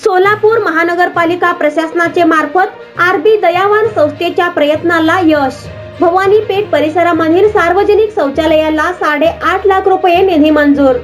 सोलापूर महानगरपालिका प्रशासनाचे मार्फत आरबी दयावान संस्थेच्या प्रयत्नाला यश। भवानी पेठ परिसरामधील सार्वजनिक शौचालयाला 8.5 लाख रुपये निधी मंजूर।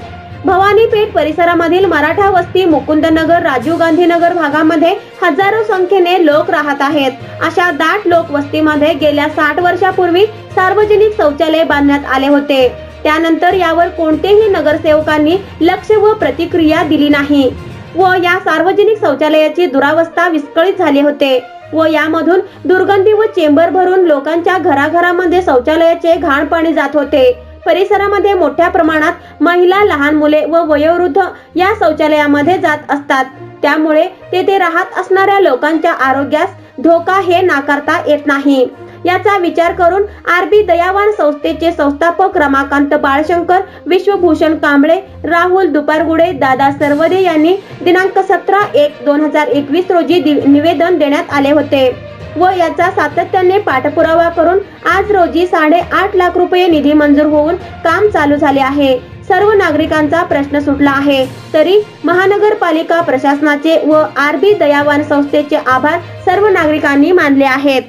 भवानी पेठ परिसरामधील मराठा वस्ती, मुकुंदनगर, राजीव गांधी नगर भागामध्ये हजारो संख्येने लोक राहत आहेत। अशा दाट लोकवस्तीमध्ये गेल्या 60 वर्षापूर्वी सार्वजनिक शौचालय बांधण्यात आले होते। त्यानंतर यावर कोणतेही नगरसेवकांनी लक्ष व प्रतिक्रिया दिली नाही व या सार्वजनिक शौचालयाची दुरावस्था विस्कळीत झाले होते व यामधून दुर्गंधी व चेंबर भरून लोकांच्या घराघरामध्ये शौचालयाचे घाण पाणी जात होते। परिसरामध्ये मोठ्या प्रमाणात महिला, लहान मुले व वयोवृद्ध या शौचालयामध्ये जात असतात। त्यामुळे तेथे राहत असणाऱ्या लोकांच्या आरोग्यास धोका हे नाकारता येत नाही। याचा विचार करून आरबी दयावान संस्थेचे संस्थापक रमाकांत बाळशंकर, विश्वभूषण कांबळे, राहुल दुपारगुडे, दादा सरवदे यांनी दिनांक 17/1/2021 रोजी निवेदन देण्यात आले होते व याचा सातत्याने पाठपुरावा करून आज रोजी 8.5 लाख रुपये निधी मंजूर होऊन काम चालू झाले आहे। सर्व नागरिकांचा प्रश्न सुटला आहे। तरी महानगरपालिका प्रशासनाचे व आरबी दयावान संस्थेचे आभार सर्व नागरिकांनी मानले आहेत।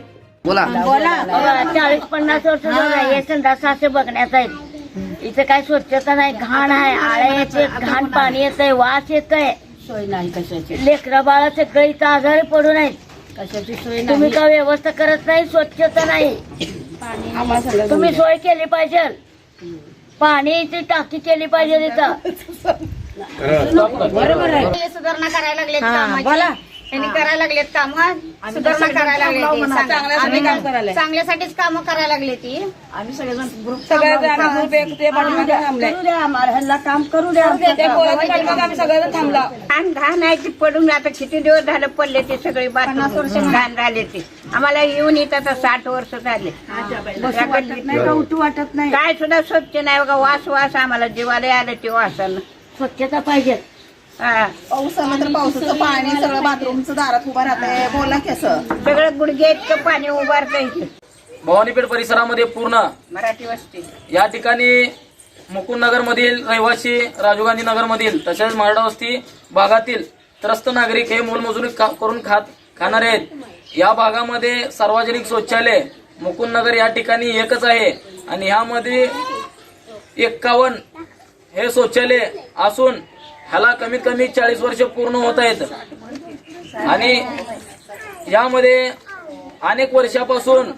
बोला 40-50 वर्ष झाले संडास असे बघण्यात आहेत। इथे काय स्वच्छता नाही, घाण आहे, आळे येते, घाण पाणी येतंय, वास येतंय, सोय नाही कशाची, लेकरा बाळा सगळे इथं आजारी पडून आहेत। कशाची सोय तुम्ही नाही। का व्यवस्था करत नाही, स्वच्छता नाही, तुम्ही सोय केली पाहिजे, पाणीची टाकी केली पाहिजे इथं। बरोबर आहे। सुधारणा करायला लागलेत हा, कामाची. बोला. त्यांनी करायला लागलेत काम, सुधारणा करायला लागले चांगल्यासाठीच काम करायला लागले ती। आम्ही सगळेजण ग्रुप काम करू द्या। आम्ही सगळेजण थांबला। घाण आहे ती पडून आता किती दिवस झालं पडले ते सगळे 50 वर्ष घाण झाले ते। आम्हाला येऊन येत आता 60 वर्ष झाले। उठू वाटत नाही, काय सुद्धा स्वच्छ नाही बघा, वास वास आम्हाला जीवाला आलं ते वासानं। स्वच्छता पाहिजे। पाऊस आला तर पावसाचं पाणी सगळं बाथरूमचं दारात उभं राहतंय। बोला की असं सगळं गुडघे इतकं पाणी उभारतंय इथे। भवानीपेठ परिसरामध्ये पूर्ण मराठी वस्ती या ठिकाणी मुकुंदनगर मधील रहिवासी, राजीव गांधी नगर मधील तसेच मराठा वस्ती भागातील त्रस्त नागरिक हे मोलमजुरी करून खाणारे आहेत। या भागामध्ये सार्वजनिक शौचालय मुकुंदनगर या ठिकाणी एकच आहे आणि ह्यामध्ये 51 हे शौचालय असून ह्याला कमीत कमी 40 वर्ष पूर्ण होत आहेत आणि यामध्ये अनेक वर्षापासून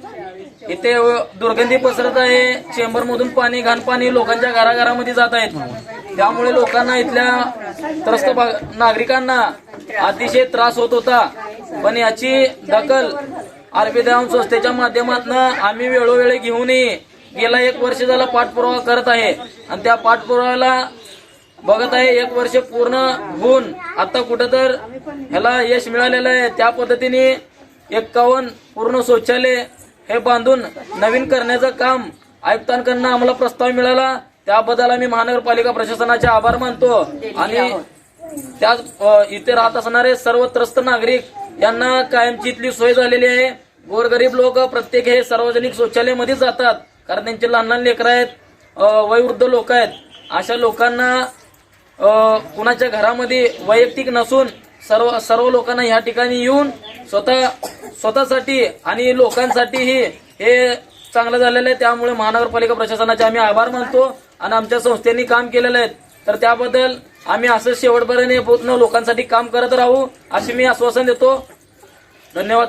इथे दुर्गंधी पसरत आहे। चेंबर मधून पाणी, घाण पाणी लोकांच्या घराघरामध्ये जात आहेत। त्यामुळे लोकांना, इथल्या त्रस्त नागरिकांना अतिशय त्रास होत होता। पण याची दखल आरबी दयावान संस्थेच्या माध्यमातून आम्ही वेळोवेळी घेऊनही गेला 1 वर्ष झाला पाठपुरावा करत आहे आणि त्या पाठपुराव्याला बघत आहे 1 वर्ष पूर्ण होऊन आता कुठं तर ह्याला यश मिळालेलं आहे। त्या पद्धतीने 51 पूर्ण शौचालय हे बांधून नवीन करण्याचं काम आयुक्तांकडून आम्हाला प्रस्ताव मिळाला। त्याबद्दल आम्ही महानगरपालिका प्रशासनाचे आभार मानतो आणि त्याच इथे राहत असणारे सर्व त्रस्त नागरिक यांना कायमची इथली सोय झालेली आहे। गोरगरीब लोक प्रत्येक हे सार्वजनिक शौचालय मध्ये जातात कारण त्यांचे लहान लहान लेकरं आहेत, वयोवृद्ध लोक आहेत। अशा लोकांना कुणाच्या घरामध्ये वैयक्तिक नसून सर्व लोकांना या ठिकाणी येऊन स्वतःसाठी आणि लोकांसाठीही हे चांगलं झालेलं आहे। त्यामुळे महानगरपालिका प्रशासनाचे आम्ही आभार मानतो आणि आमच्या संस्थेने काम केलेलं आहे तर त्याबद्दल आम्ही असं शेवटपर्यंत पूर्ण लोकांसाठी काम करत राहू असे मी आश्वासन देतो। धन्यवाद।